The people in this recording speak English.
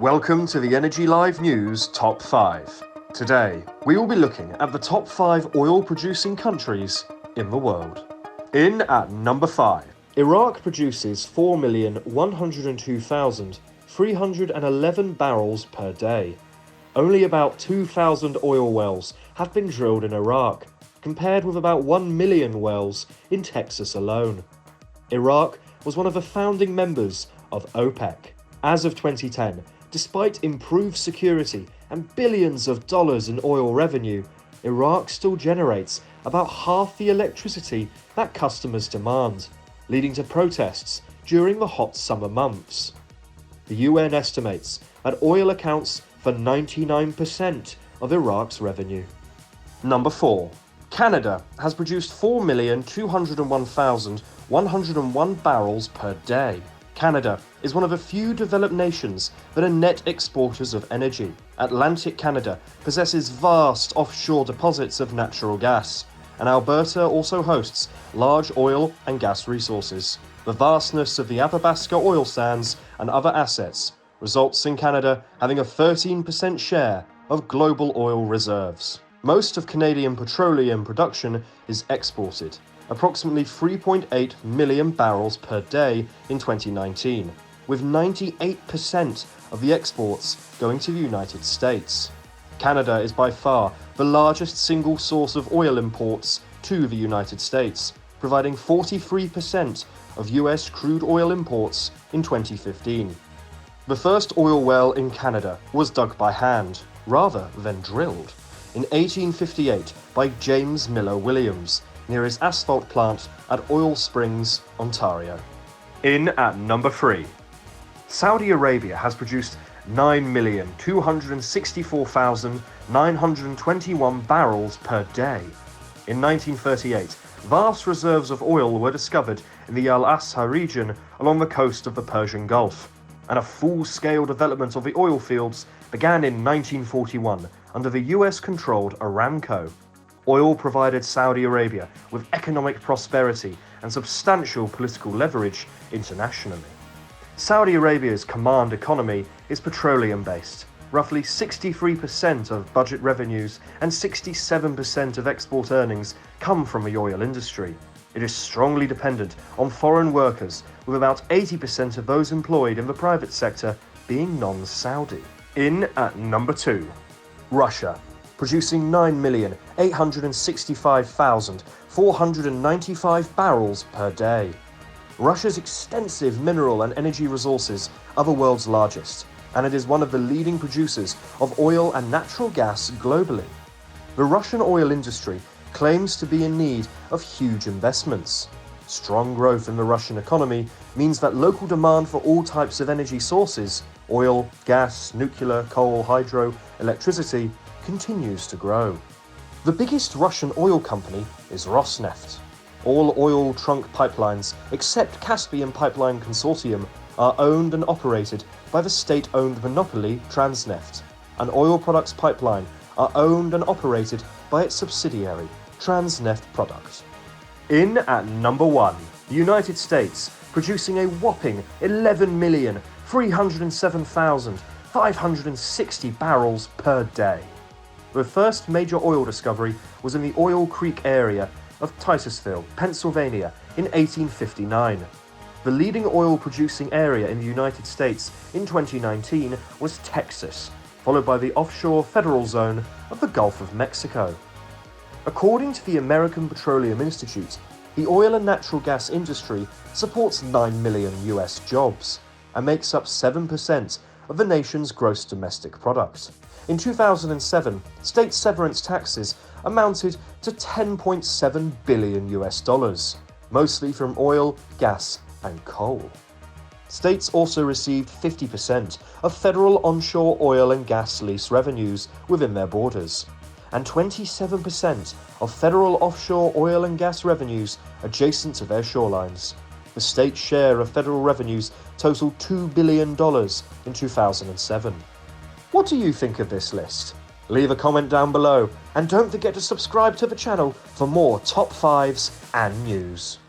Welcome to the Energy Live News Top 5. Today, we will be looking at the top 5 oil-producing countries in the world. In at number 5, Iraq produces 4,102,311 barrels per day. Only about 2,000 oil wells have been drilled in Iraq, compared with about 1 million wells in Texas alone. Iraq was one of the founding members of OPEC. As of 2010, despite improved security and billions of dollars in oil revenue, Iraq still generates about half the electricity that customers demand, leading to protests during the hot summer months. The UN estimates that oil accounts for 99% of Iraq's revenue. Number 4. Canada has produced 4,201,101 barrels per day. Canada is one of a few developed nations that are net exporters of energy. Atlantic Canada possesses vast offshore deposits of natural gas, and Alberta also hosts large oil and gas resources. The vastness of the Athabasca oil sands and other assets results in Canada having a 13% share of global oil reserves. Most of Canadian petroleum production is exported, approximately 3.8 million barrels per day in 2019, with 98% of the exports going to the United States. Canada is by far the largest single source of oil imports to the United States, providing 43% of US crude oil imports in 2015. The first oil well in Canada was dug by hand, rather than drilled, in 1858 by James Miller Williams, near his asphalt plant at Oil Springs, Ontario. In at number 3. Saudi Arabia has produced 9,264,921 barrels per day. In 1938, vast reserves of oil were discovered in the Al Asha region along the coast of the Persian Gulf, and a full-scale development of the oil fields began in 1941 under the US-controlled Aramco. Oil provided Saudi Arabia with economic prosperity and substantial political leverage internationally. Saudi Arabia's command economy is petroleum-based. Roughly 63% of budget revenues and 67% of export earnings come from the oil industry. It is strongly dependent on foreign workers, with about 80% of those employed in the private sector being non-Saudi. In at number 2. Russia, producing 9,865,495 barrels per day. Russia's extensive mineral and energy resources are the world's largest, and it is one of the leading producers of oil and natural gas globally. The Russian oil industry claims to be in need of huge investments. Strong growth in the Russian economy means that local demand for all types of energy sources, oil, gas, nuclear, coal, hydro, electricity, continues to grow. The biggest Russian oil company is Rosneft. All oil trunk pipelines, except Caspian Pipeline Consortium, are owned and operated by the state-owned monopoly Transneft. And oil products pipeline are owned and operated by its subsidiary, Transneft Products. In at number 1, the United States, producing a whopping 11,307,560 barrels per day. The first major oil discovery was in the Oil Creek area of Titusville, Pennsylvania in 1859. The leading oil-producing area in the United States in 2019 was Texas, followed by the offshore federal zone of the Gulf of Mexico. According to the American Petroleum Institute, the oil and natural gas industry supports 9 million US jobs and makes up 7% of the nation's gross domestic product. In 2007, state severance taxes amounted to $10.7 billion US dollars, mostly from oil, gas, and coal. States also received 50% of federal onshore oil and gas lease revenues within their borders, and 27% of federal offshore oil and gas revenues adjacent to their shorelines. The state's share of federal revenues totaled $2 billion in 2007. What do you think of this list? Leave a comment down below, and don't forget to subscribe to the channel for more top 5s and news.